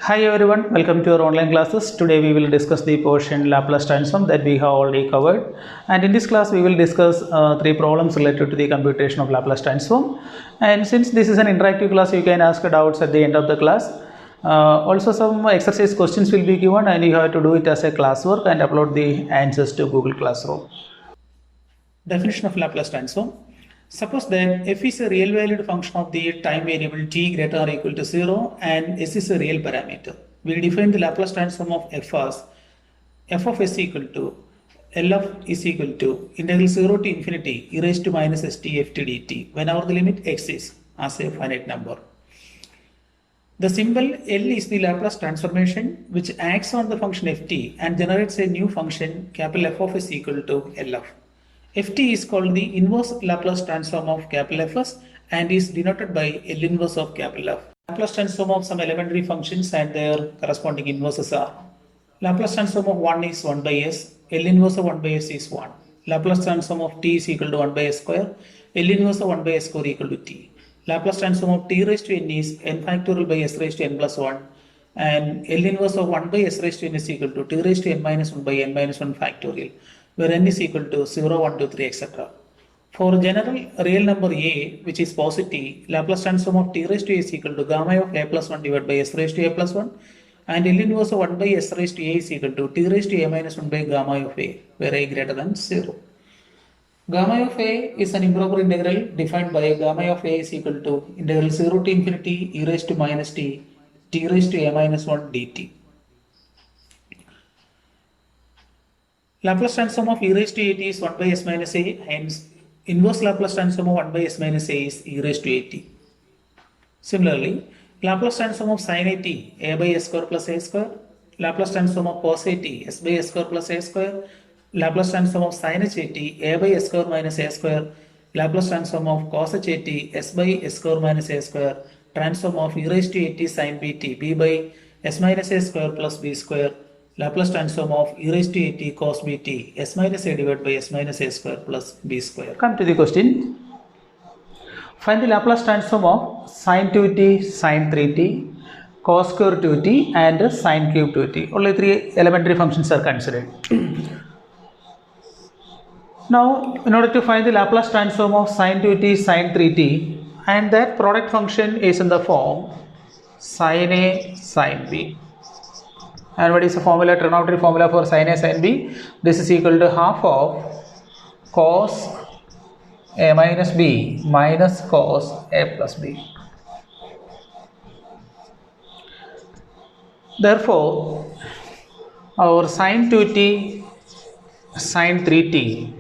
Hi everyone, welcome to our online classes. Today we will discuss the portion Laplace transform that we have already covered. And in this class we will discuss three problems related to the computation of Laplace transform. And since this is an interactive class, you can ask doubts at the end of the class. Also some exercise questions will be given and you have to do it as a classwork and upload the answers to Google Classroom. Definition of Laplace transform. Suppose that f is a real valued function of the time variable t greater or equal to 0 and s is a real parameter. We define the Laplace transform of f as f of s equal to L of is equal to integral 0 to infinity e raised to minus st ft dt whenever the limit x is as a finite number. The symbol L is the Laplace transformation which acts on the function ft and generates a new function capital F of s equal to L of. Ft is called the inverse Laplace transform of capital Fs and is denoted by L inverse of capital F. Laplace transform of some elementary functions and their corresponding inverses are: Laplace transform of 1 is 1 by s, L inverse of 1 by s is 1. Laplace transform of t is equal to 1 by s square, L inverse of 1 by s square equal to t. Laplace transform of t raised to n is n factorial by s raised to n plus 1 and L inverse of 1 by s raised to n is equal to t raised to n minus 1 by n minus 1 factorial, where n is equal to 0, 1, 2, 3, etc. For general real number a, which is positive, Laplace transform of t raised to a is equal to gamma of a plus 1 divided by s raised to a plus 1 and L inverse of 1 by s raised to a is equal to t raised to a minus 1 by gamma of a, where a greater than 0. Gamma of a is an improper integral defined by gamma of a is equal to integral 0 to infinity e raised to minus t raised to a minus 1 dt. Laplace transform of e raised to at is 1 by s minus a, hence inverse Laplace transform of 1 by s minus a is e raised to at. Similarly, Laplace transform of sin at a by s square plus a square, Laplace transform of cos at s by s square plus a square, Laplace transform of sin h at a by s square minus a square, Laplace transform of cos h at s by s square minus a square, transform of e raised to at sin bt b by s minus a square plus b square, Laplace transform of e raised to at cos bt s minus a divided by s minus a square plus b square. Come to the question. Find the Laplace transform of sin 2t, sin 3t, cos square 2t and sin cube 2t. Only three elementary functions are considered. Now, in order to find the Laplace transform of sin 2t, sin 3t, and that product function is in the form sin a, sin b. And what is the formula, trigonometry formula for sin a, sin b? This is equal to half of cos a minus b minus cos a plus b. Therefore, our sin 2t, sin 3t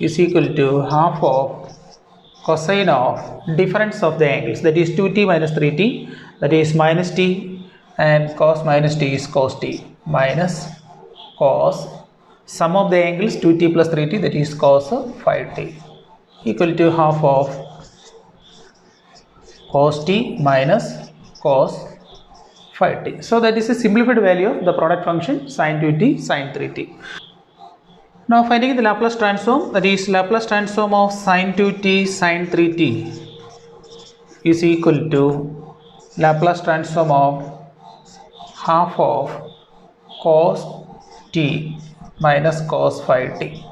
is equal to half of cosine of difference of the angles, that is 2t minus 3t, that is minus t, and cos minus t is cos t, minus cos sum of the angles 2t plus 3t, that is cos 5t, equal to half of cos t minus cos 5t. So that is a simplified value of the product function sin 2t, sin 3t. Now finding the Laplace transform, that is Laplace transform of sin 2t, sin 3t is equal to Laplace transform of half of cos t minus cos 5t.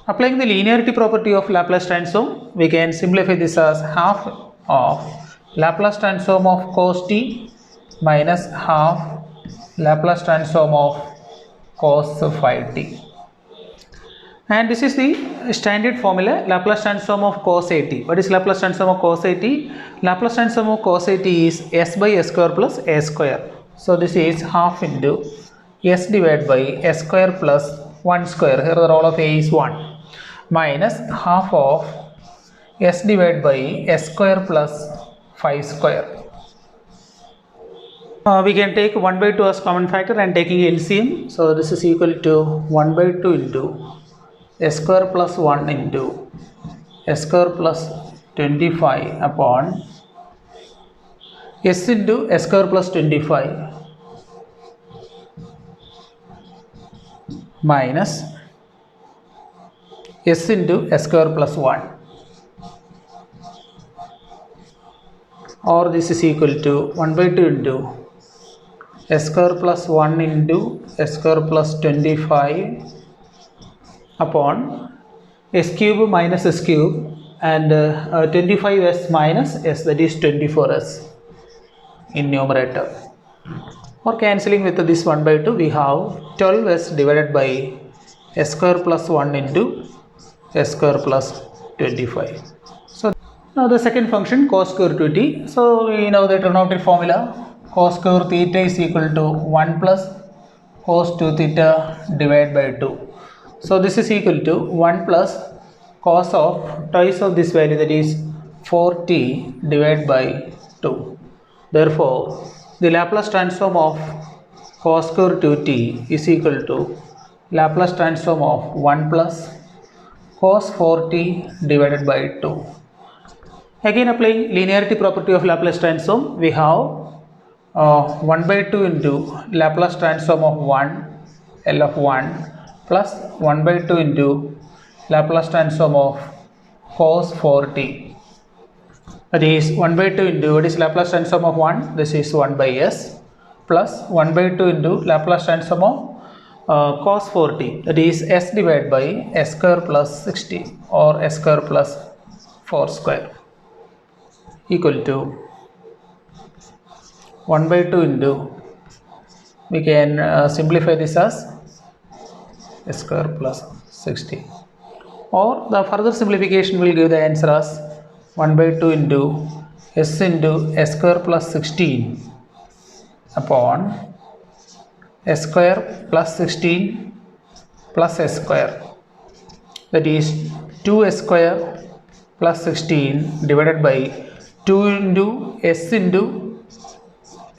Applying the linearity property of Laplace transform, we can simplify this as half of Laplace transform of cos t minus half Laplace transform of cos 5t. And this is the standard formula, Laplace transform of cos at. What is Laplace transform of cos at? Laplace transform of cos at is s by s square plus a square. So this is half into s divided by s square plus 1 square, here the role of a is 1, minus half of s divided by s square plus 5 square. We can take 1 by 2 as common factor and taking LCM. So this is equal to 1 by 2 into s square plus 1 into s square plus 25 upon s into s square plus 25 minus s into s square plus 1. or this is equal to 1 by 2 into s square plus 1 into s square plus 25 upon s cube minus s cube and 25s minus s, that is 24s in numerator. Or cancelling with this 1 by 2, we have 12s divided by s square plus 1 into s square plus 25. So now the second function cos square 2t. So we know the trigonometric formula. Cos square theta is equal to 1 plus cos 2 theta divided by 2. So this is equal to 1 plus cos of twice of this value, that is 4t divided by 2. Therefore, the Laplace transform of cos square 2t is equal to Laplace transform of 1 plus cos 4t divided by 2. Again, applying linearity property of Laplace transform, we have 1 by 2 into Laplace transform of 1 L of 1 plus 1 by 2 into Laplace transform of cos 4t. That is 1 by 2 into, what is Laplace transform of 1? This is 1 by s plus 1 by 2 into Laplace transform of cos 4t, that is s divided by s square plus 60 or s square plus 4 square equal to 1 by 2 into, we can simplify this as s square plus 60, or the further simplification will give the answer as 1 by 2 into s into s square plus 16 upon s square plus 16 plus s square, that is 2s square plus 16 divided by 2 into s into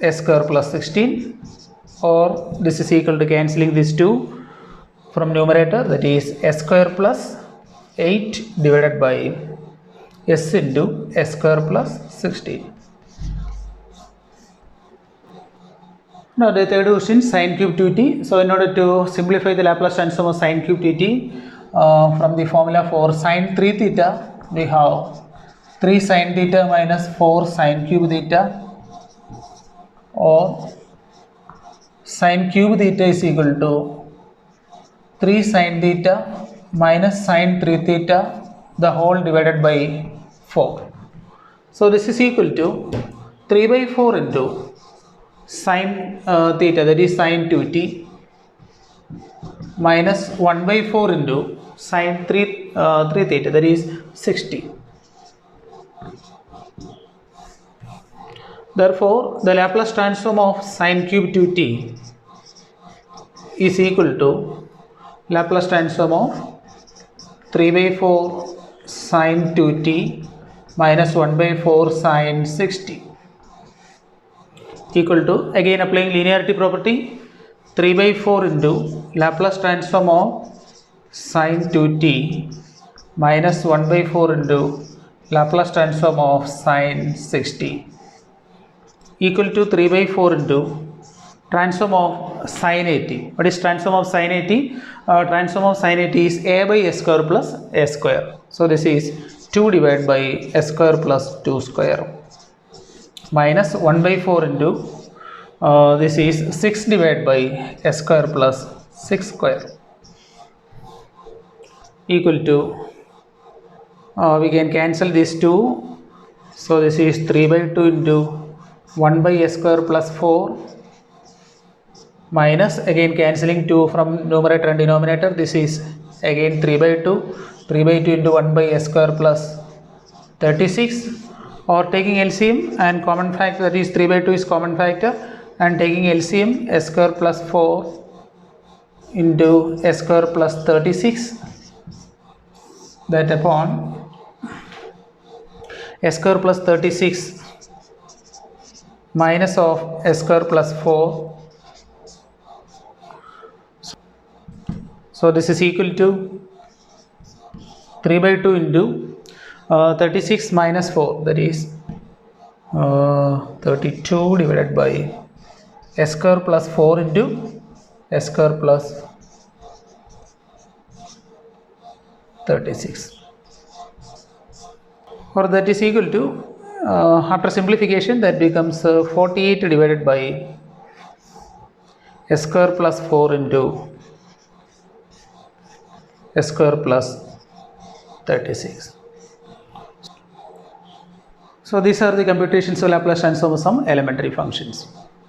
s square plus 16, or this is equal to cancelling these 2 from numerator, that is s square plus 8 divided by s into s square plus 16. Now the third question, sin cube 2t. So in order to simplify the Laplace transform of sin cube 2t, from the formula for sin 3 theta, we have 3 sin theta minus 4 sin cube theta, or sin cube theta is equal to 3 sin theta minus sin 3 theta the whole divided by 4. So this is equal to 3 by 4 into sin theta, that is sin 2t, minus 1 by 4 into sin 3 theta, that is 60. Therefore, the Laplace transform of sin cube 2t is equal to Laplace transform of 3 by 4 sin 2t minus 1 by 4 sin 60 equal to, again applying linearity property, 3 by 4 into Laplace transform of sin 2t minus 1 by 4 into Laplace transform of sin 60 equal to 3 by 4 into transform of sin 80. What is transform of sin 80? Transform of sin 80 is a by s square plus s square. So this is 2 divided by s square plus 2 square minus 1 by 4 into this is 6 divided by s square plus 6 square equal to, we can cancel these 2. So this is 3 by 2 into 1 by s square plus 4 minus, again cancelling 2 from numerator and denominator, this is again 3 by 2, 3 by 2 into 1 by s square plus 36, or taking LCM and common factor, that is 3 by 2 is common factor, and taking LCM s square plus 4 into s square plus 36, that upon s square plus 36 minus of s square plus 4. So this is equal to 3 by 2 into 36 minus 4, that is 32 divided by s square plus 4 into s square plus 36, or that is equal to After simplification, that becomes 48 divided by s square plus 4 into s square plus 36. So these are the computations of Laplace transform of some elementary functions.